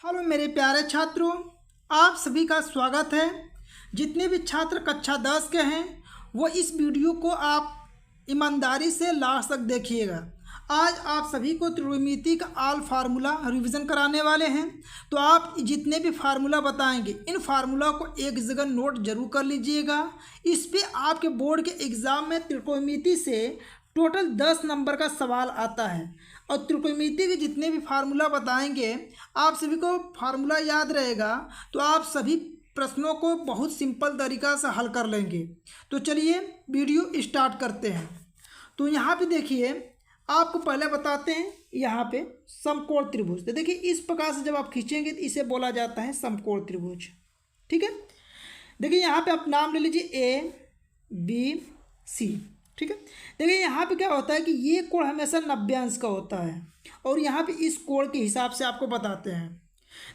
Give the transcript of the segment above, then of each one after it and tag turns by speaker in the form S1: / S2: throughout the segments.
S1: Hello मेरे प्यारे छात्रों, आप सभी का स्वागत है। जितने भी छात्र कक्षा 10 के हैं वो इस वीडियो को आप ईमानदारी से लास्ट तक देखिएगा। आज आप सभी को त्रिकोणमिति का ऑल फार्मूला रिवीजन कराने वाले हैं। तो आप जितने भी फार्मूला बताएंगे इन फार्मूला को एक जगह नोट जरूर कर लीजिएगा। इस पे आपके बोर्ड के एग्ज़ाम में त्रिकोणमिति से टोटल 10 नंबर का सवाल आता है। और त्रिकोणमिति के जितने भी फार्मूला बताएंगे आप सभी को फार्मूला याद रहेगा तो आप सभी प्रश्नों को बहुत सिंपल तरीक़ा से हल कर लेंगे। तो चलिए वीडियो स्टार्ट करते हैं। तो यहाँ पे देखिए, आपको पहले बताते हैं यहाँ पे समकोण त्रिभुज। तो देखिए इस प्रकार से जब आप खींचेंगे तो इसे बोला जाता है समकोण त्रिभुज। ठीक है, देखिए यहाँ पे आप नाम ले लीजिए ए बी सी। ठीक है, देखिए यहाँ पे क्या होता है कि ये कोण हमेशा 90 अंश का होता है और यहाँ पे इस कोण के हिसाब से आपको बताते हैं।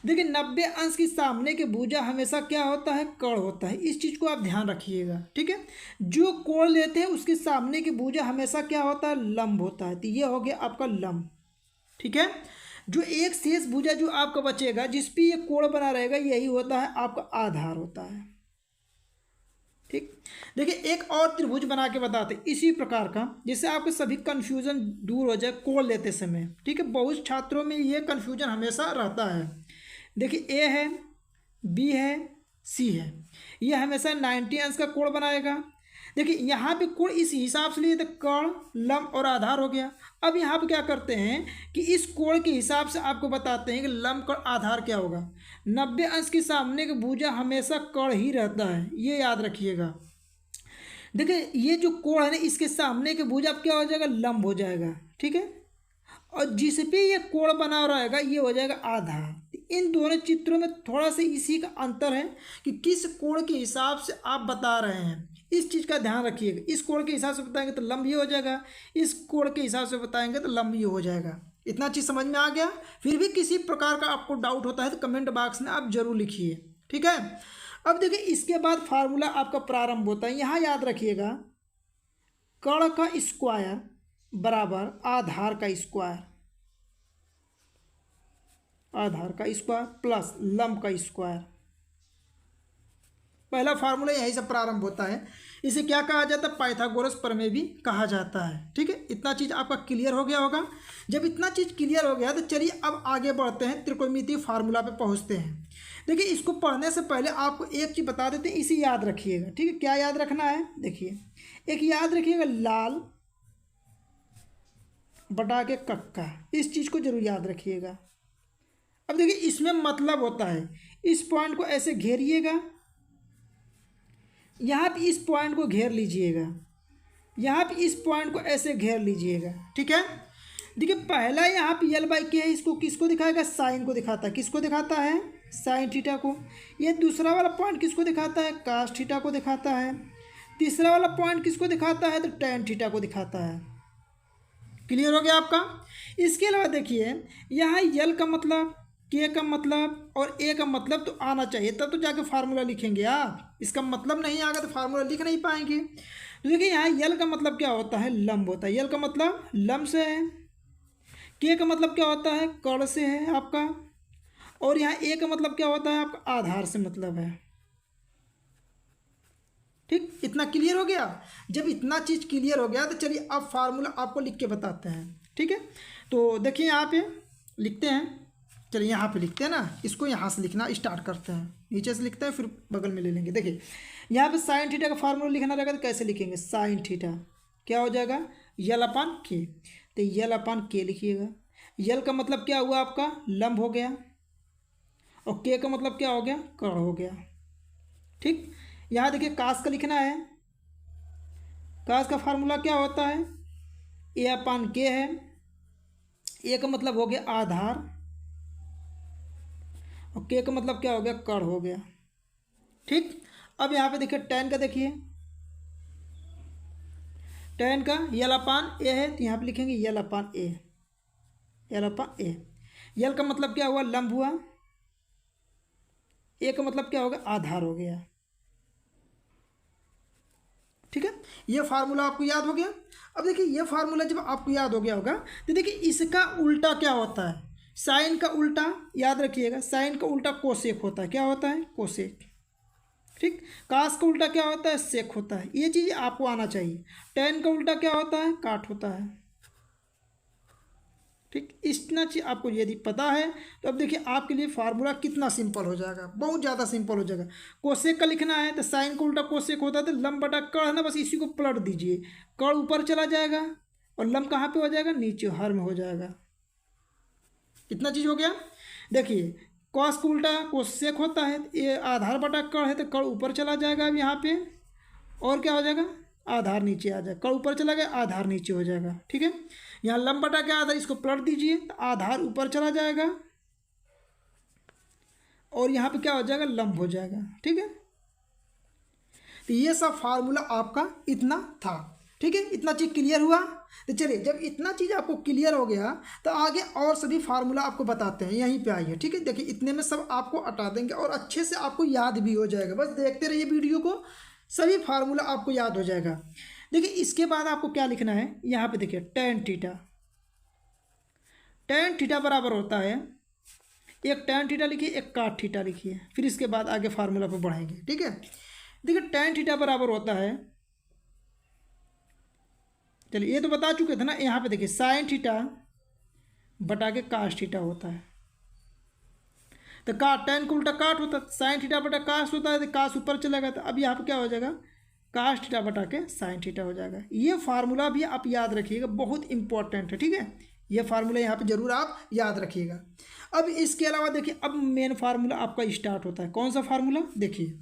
S1: देखिए 90 अंश के सामने के भुजा हमेशा क्या होता है, कर्ण होता है। इस चीज़ को आप ध्यान रखिएगा। ठीक है, जो कोण लेते हैं उसके सामने के भुजा हमेशा क्या होता है, लंब होता है। तो ये हो गया आपका लंब। ठीक है, जो एक शेष भुजा जो आपका बचेगा जिस पे ये कोण बना रहेगा यही होता है आपका आधार होता है। ठीक, देखिए एक और त्रिभुज बना के बताते इसी प्रकार का, जिससे आपके सभी कन्फ्यूजन दूर हो जाए कोण लेते समय। ठीक है, बहुत छात्रों में ये कन्फ्यूजन हमेशा रहता है। देखिए ए है, बी है, सी है, ये हमेशा 90 अंश का कोण बनाएगा। देखिए यहाँ पे कोण इस हिसाब से लिए तो कर्ण, लंब और आधार हो गया। अब यहाँ पे क्या करते हैं कि इस कोण के हिसाब से आपको बताते हैं कि लंब कर्ण आधार क्या होगा। 90 अंश के सामने का भुजा हमेशा कर्ण ही रहता है, ये याद रखिएगा। देखिए ये जो कोण है ना इसके सामने के भुजा अब क्या हो जाएगा, लंब हो जाएगा। ठीक है, और जिस पे ये कोण बना रहेगा ये हो जाएगा आधार। इन दोनों चित्रों में थोड़ा सा इसी का अंतर है कि किस कोण के हिसाब से आप बता रहे हैं। इस चीज़ का ध्यान रखिएगा। इस कोण के हिसाब से बताएंगे तो लंब ये हो जाएगा, इस कोण के हिसाब से बताएंगे तो लंब ये हो जाएगा। इतना चीज़ समझ में आ गया। फिर भी किसी प्रकार का आपको डाउट होता है तो कमेंट बॉक्स में आप जरूर लिखिए। ठीक है, अब देखिए इसके बाद फार्मूला आपका प्रारंभ होता है। यहाँ याद रखिएगा, कर्ण का स्क्वायर बराबर आधार का स्क्वायर, आधार का स्क्वायर प्लस लंब का स्क्वायर। पहला फार्मूला यहीं से प्रारंभ होता है। इसे क्या कहा जाता है, पाइथागोरस प्रमेय भी कहा जाता है। ठीक है, इतना चीज़ आपका क्लियर हो गया होगा। जब इतना चीज़ क्लियर हो गया तो चलिए अब आगे बढ़ते हैं, त्रिकोणमितीय फार्मूला पे पहुंचते हैं। देखिए इसको पढ़ने से पहले आपको एक चीज़ बता देते हैं, इसे याद रखिएगा। ठीक है, क्या याद रखना है, देखिए एक याद रखिएगा लाल बटा के कक्का, इस चीज़ को जरूर याद रखिएगा। अब देखिए इसमें मतलब होता है, इस पॉइंट को ऐसे घेरिएगा, यहाँ पे इस पॉइंट को घेर लीजिएगा, यहाँ पे इस पॉइंट को ऐसे घेर लीजिएगा। ठीक है, देखिए पहला यहाँ पे यल बाई के है, इसको किसको दिखाएगा, साइन को दिखाता है। किसको दिखाता है, साइन थीटा को। ये दूसरा वाला पॉइंट किसको दिखाता है, कास थीटा को दिखाता है। तीसरा वाला पॉइंट किसको दिखाता है, तो टैन थीटा को दिखाता है। क्लियर हो गया आपका। इसके अलावा देखिए यहाँ यल का मतलब, के का मतलब और ए का मतलब तो आना चाहिए, तब तो जाके फार्मूला लिखेंगे आप। इसका मतलब नहीं आएगा तो फार्मूला लिख नहीं पाएंगे। तो देखिए यहाँ यल का मतलब क्या होता है, लंब होता है। यल का मतलब लंब से है। के का मतलब क्या होता है, कर्ण से है आपका। और यहाँ ए का मतलब क्या होता है आपका, आधार से मतलब है। ठीक, इतना क्लियर हो गया। जब इतना चीज़ क्लियर हो गया तो चलिए अब फार्मूला आपको लिख के बताते हैं। ठीक है, तो देखिए यहाँ पे लिखते हैं। चलिए यहाँ पे लिखते हैं ना, इसको यहाँ से लिखना स्टार्ट करते हैं। नीचे से लिखते हैं फिर बगल में ले लेंगे। देखिए यहाँ पे साइन थीटा का फार्मूला लिखना रहेगा तो कैसे लिखेंगे, साइन थीटा क्या हो जाएगा, यल अपान के। तो यल अपान के लिखिएगा। यल का मतलब क्या हुआ आपका, लंब हो गया, और के का मतलब क्या हो गया, कर्ण हो गया। ठीक, यहाँ देखिए कास का लिखना है। कास का फार्मूला क्या होता है, ए अपान के है। ए का मतलब हो गया आधार और के का मतलब क्या हो गया, कर्ण हो गया। ठीक, अब यहाँ पे देखिए टैन का, देखिए टैन का यल अपान ए है तो यहाँ पे लिखेंगे यल अपान ए, यल अपान ए। यल का मतलब क्या हुआ, लंब हुआ। ए का मतलब क्या हो गया, आधार हो गया। ठीक है, ये फार्मूला आपको याद हो गया। अब देखिए ये फार्मूला जब आपको याद हो गया होगा तो देखिए इसका उल्टा क्या होता है, साइन का उल्टा याद रखिएगा, साइन का उल्टा कोसेक होता है। क्या होता है? कोसेक। ठीक। कास का उल्टा क्या होता है? सेक होता है। ये चीज़ आपको आना चाहिए। टेन का उल्टा क्या होता है? काट होता है। ठीक, इतना चीज़ आपको यदि पता है तो अब देखिए आपके लिए फार्मूला कितना सिंपल हो जाएगा, बहुत ज़्यादा सिंपल हो जाएगा। कोसेक का लिखना है तो साइन का उल्टा कोसेक होता है, तो लंब बटा कड़ है ना, बस इसी को पलट दीजिए। कड़ ऊपर चला जाएगा और लंब कहाँ पे हो जाएगा? नीचे, हर में हो जाएगा। इतना चीज़ हो गया। देखिए कॉस का उल्टा कोसेक होता है, ये आधार बटा कड़ है तो कड़ ऊपर चला जाएगा अब यहाँ पे, और क्या हो जाएगा? आधार नीचे आ जाएगा। कड़ ऊपर चला गया, आधार नीचे हो जाएगा। ठीक है, यहाँ लंब बटा क्या आधार, इसको पलट दीजिए तो आधार ऊपर चला जाएगा और यहाँ पे क्या हो जाएगा? लंब हो जाएगा। ठीक है, तो ये सब फार्मूला आपका इतना था। ठीक है, इतना चीज़ क्लियर हुआ। तो चलिए, जब इतना चीज़ आपको क्लियर हो गया तो आगे और सभी फार्मूला आपको बताते हैं। यहीं पे आइए। ठीक है, देखिए इतने में सब आपको हटा देंगे और अच्छे से आपको याद भी हो जाएगा। बस देखते रहिए वीडियो को, सभी फार्मूला आपको याद हो जाएगा। देखिए इसके बाद आपको क्या लिखना है, यहाँ पे देखिए टेन थीटा। टेन थीटा बराबर होता है, एक टेन थीटा लिखिए, एक काट थीटा लिखिए, फिर इसके बाद आगे फार्मूला पे बढ़ेंगे। ठीक है, देखिए टेन थीटा बराबर होता है, चलिए ये तो बता चुके थे ना। यहाँ पे देखिए साइन थीटा बटा के कास थीटा होता है। तो काट, टेन का उल्टा काट होता है, साइन थीटा बटा कास होता है, तो कास ऊपर चलेगा। तो अब यहाँ पे क्या हो जाएगा? कास थीटा बटा के साइन थीटा हो जाएगा। ये फार्मूला भी आप याद रखिएगा, बहुत इंपॉर्टेंट है। ठीक है, ये फार्मूला यहाँ पे जरूर आप याद रखिएगा। अब इसके अलावा देखिए, अब मेन फार्मूला आपका स्टार्ट होता है। कौन सा फार्मूला? देखिए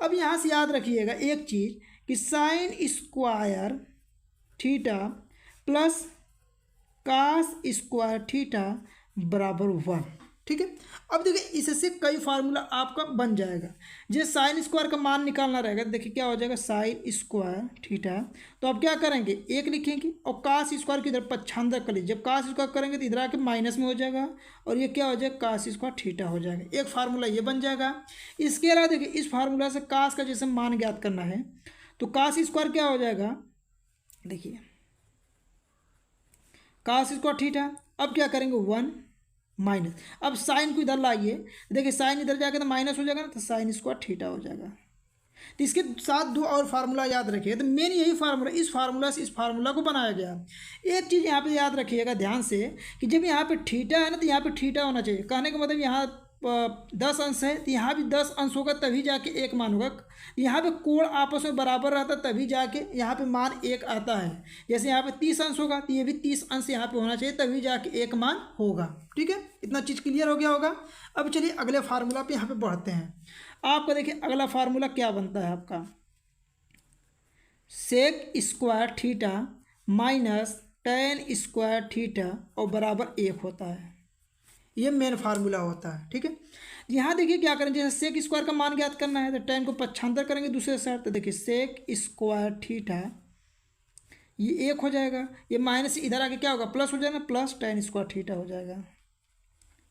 S1: अब यहाँ से याद रखिएगा एक चीज़ कि sine square theta plus cos square theta बराबर 1। ठीक है, अब देखिए इससे कई फार्मूला आपका बन जाएगा। जैसे साइन स्क्वायर का मान निकालना रहेगा, देखिए क्या हो जाएगा? साइन स्क्वायर थीटा, तो अब क्या करेंगे? एक लिखेंगे और कास स्क्वायर की इधर पक्षांतर कर लीजिए। जब कास स्क्वायर करेंगे तो इधर आके माइनस में हो जाएगा और ये क्या हो जाएगा? कास स्क्वायर थीटा हो जाएगा। एक फार्मूला ये बन जाएगा। इसके अलावा देखिए इस फार्मूला से कास का जैसे मान ज्ञात करना है, तो कास स्क्वायर क्या हो जाएगा? देखिए कास स्क्वायर थीटा, अब क्या करेंगे? 1 माइनस, अब साइन को इधर लाइए, देखिए साइन इधर जाके तो माइनस हो जाएगा ना, तो साइन स्क्वायर थीटा हो जाएगा। तो इसके साथ दो और फार्मूला याद रखिए। तो मेन यही फार्मूला, इस फार्मूला से इस फार्मूला को बनाया गया। एक चीज़ यहाँ पे याद रखिएगा ध्यान से कि जब यहाँ पे थीटा है ना, तो यहाँ पे थीटा होना चाहिए। कहने का मतलब यहाँ 10 अंश है तो यहाँ भी 10 अंश होगा, तभी जाके एक मान होगा। यहाँ पे कोण आपस में बराबर रहता तभी जाके यहाँ पे मान एक आता है। जैसे यहाँ पे 30 अंश होगा तो ये भी 30 अंश यहाँ पे होना चाहिए, तभी जाके एक मान होगा। ठीक है, इतना चीज़ क्लियर हो गया होगा। अब चलिए अगले फार्मूला पे यहाँ पे बढ़ते हैं। आपका देखिए अगला फार्मूला क्या बनता है आपका? Sec square theta minus tan square theta और बराबर 1 होता है। ये मेन फार्मूला होता है। ठीक है, यहाँ देखिए क्या करें, जैसे सेक स्क्वायर का मान ज्ञात करना है तो टेन को पक्षांतर करेंगे दूसरे साइड, तो देखिए सेक स्क्वायर थीटा ये 1 हो जाएगा, ये माइनस इधर आके क्या होगा? प्लस हो जाएगा, प्लस टेन स्क्वायर थीटा हो जाएगा।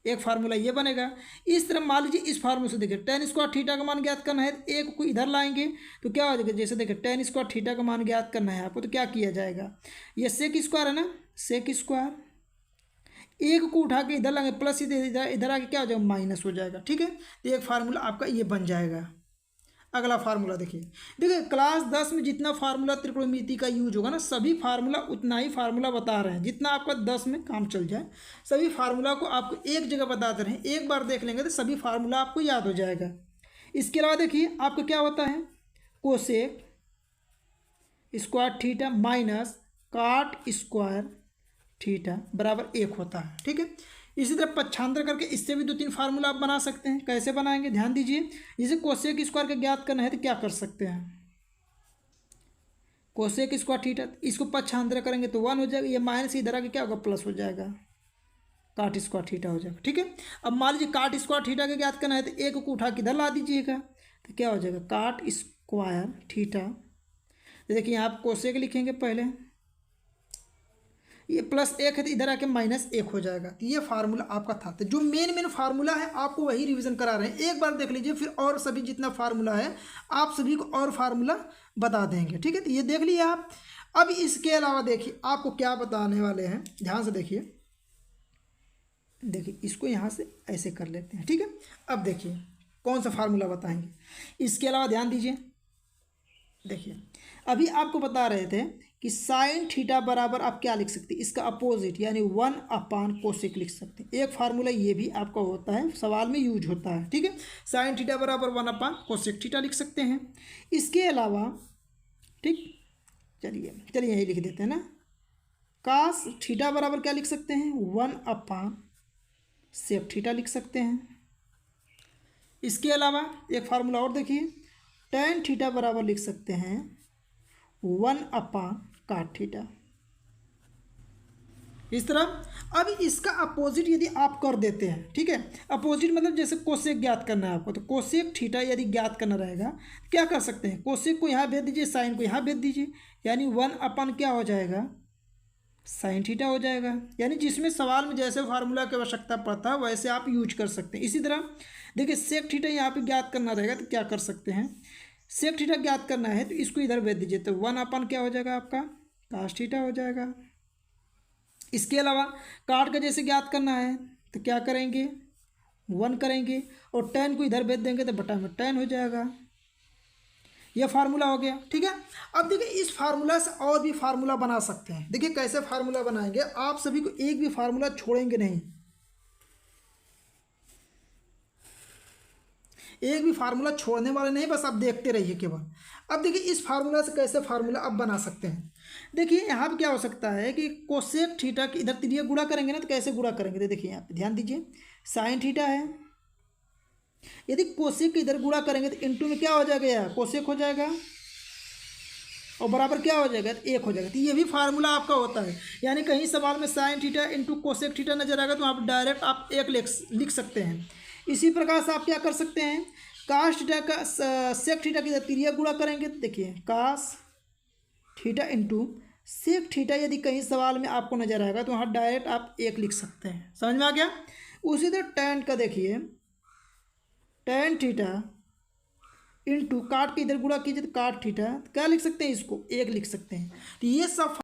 S1: एक फार्मूला ये बनेगा। इस तरह मान लीजिए इस फार्मूले से देखिए टेन स्क्वायर थीटा का मान ज्ञात करना है, एक को इधर लाएंगे तो क्या हो जाएगा? जैसे देखिए टेन स्क्वायर थीटा का मान ज्ञात करना है आपको, तो क्या किया जाएगा? ये सेक स्क्वायर है ना, सेक स्क्वायर, एक को उठा के इधर लाएंगे, प्लस इधर आके क्या हो जाएगा? माइनस हो जाएगा। ठीक है, तो एक फार्मूला आपका ये बन जाएगा। अगला फार्मूला देखिए क्लास 10 में जितना फार्मूला त्रिकोणमिति का यूज होगा ना, सभी फार्मूला उतना ही फार्मूला बता रहे हैं जितना आपका 10 में काम चल जाए। सभी फार्मूला को आपको एक जगह बताते रहे, एक बार देख लेंगे तो सभी फार्मूला आपको याद हो जाएगा। इसके अलावा देखिए आपका क्या होता है? कोसेक स्क्वायर थीटा माइनस काट स्क्वायर थीटा बराबर 1 होता है। ठीक है, इसी तरह पक्षांतर करके इससे भी 2-3 फार्मूला आप बना सकते हैं। कैसे बनाएंगे ध्यान दीजिए। जैसे कोसेक स्क्वायर का ज्ञात करना है तो क्या कर सकते हैं? कोसेक स्क्वायर थीटा, इसको पक्षांतर करेंगे तो 1 हो जाएगा, ये माइनस इधर आके क्या होगा? प्लस हो जाएगा, काट स्क्वायर थीटा हो जाएगा। ठीक है, अब मान लीजिए काट स्क्वायर थीटा का ज्ञात करना है तो एक को उठा के इधर ला दीजिएगा, तो क्या हो जाएगा? काट स्क्वायर थीटा। तो देखिए यहाँ आप कोसेक लिखेंगे पहले, ये +1 है तो इधर आके -1 हो जाएगा। तो ये फार्मूला आपका था। तो जो मेन फार्मूला है आपको वही रिवीजन करा रहे हैं, एक बार देख लीजिए, फिर और सभी जितना फार्मूला है आप सभी को और फार्मूला बता देंगे। ठीक है, तो ये देख लिए आप। अब इसके अलावा देखिए आपको क्या बताने वाले हैं, ध्यान से देखिए। देखिए इसको यहाँ से ऐसे कर लेते हैं, ठीक है। अब देखिए कौन सा फार्मूला बताएंगे, इसके अलावा ध्यान दीजिए। देखिए अभी आपको बता रहे थे कि साइन थीटा बराबर आप क्या लिख सकते हैं, इसका अपोजिट यानी 1/कोसेक लिख सकते हैं। एक फार्मूला ये भी आपका होता है, सवाल में यूज होता है, ठीक है। साइन थीटा बराबर 1/कोसेक थीटा लिख सकते हैं। इसके अलावा ठीक, चलिए यही लिख देते हैं ना, कास थीटा बराबर क्या लिख सकते हैं, 1/सेक थीटा लिख सकते हैं। इसके अलावा एक फार्मूला और देखिए, टेन थीटा बराबर लिख सकते हैं 1/कॉट थीटा। इस तरह अब इसका अपोजिट यदि आप कर देते हैं, ठीक है, अपोजिट मतलब जैसे कोसेक ज्ञात करना है आपको, तो कोसेक थीटा यदि ज्ञात करना रहेगा क्या कर सकते हैं, कोसेक को यहाँ भेज दीजिए, साइन को यहाँ भेज दीजिए, यानी 1/ क्या हो जाएगा, साइन थीटा हो जाएगा। यानी जिसमें सवाल में जैसे फार्मूला की आवश्यकता पड़ता है वैसे आप यूज कर सकते हैं। इसी तरह देखिए सेक थीटा यहाँ पे ज्ञात करना रहेगा तो क्या कर सकते हैं, सेक थीटा ज्ञात करना है तो इसको इधर भेज दीजिए, तो 1/ क्या हो जाएगा आपका, कास थीटा हो जाएगा। इसके अलावा काट का जैसे ज्ञात करना है तो क्या करेंगे, 1 करेंगे और टेन को इधर भेज देंगे तो बटा में टेन हो जाएगा। यह फार्मूला हो गया, ठीक है। अब देखिए इस फार्मूला से और भी फार्मूला बना सकते हैं। देखिए कैसे फार्मूला बनाएंगे, आप सभी को एक भी फार्मूला छोड़ेंगे नहीं, एक भी फार्मूला छोड़ने वाले नहीं, बस आप देखते रहिए केवल। अब देखिए इस फार्मूला से कैसे फार्मूला अब बना सकते हैं। देखिए यहाँ पे क्या हो सकता है कि कोसेक थीटा की इधर तिरिया गुणा करेंगे ना, तो कैसे गुणा करेंगे, तो देखिए यहाँ पे ध्यान दीजिए, साइन थीटा है, यदि कोसेक के इधर गुणा करेंगे तो इंटू में क्या हो जाएगा, यार कोसेक हो जाएगा और बराबर क्या हो जाएगा, तो 1 हो जाएगा। तो ये भी फार्मूला आपका होता है, यानी कहीं सवाल में sine theta into cosec theta नजर आएगा तो आप डायरेक्ट आप 1 लिख सकते हैं। इसी प्रकार से आप क्या कर सकते हैं, कास थीटा का सेक थीटा की तिरिया गुणा करेंगे तो देखिए cos theta into sec theta, यदि कहीं सवाल में आपको नजर आएगा तो वहाँ डायरेक्ट आप 1 लिख सकते हैं। समझ में आ गया। उसी तरह टेन का देखिए, टेन थीटा इंटू काट के इधर गुणा कीजिए तो काट थीटा, क्या लिख सकते हैं, इसको 1 लिख सकते हैं। तो ये सब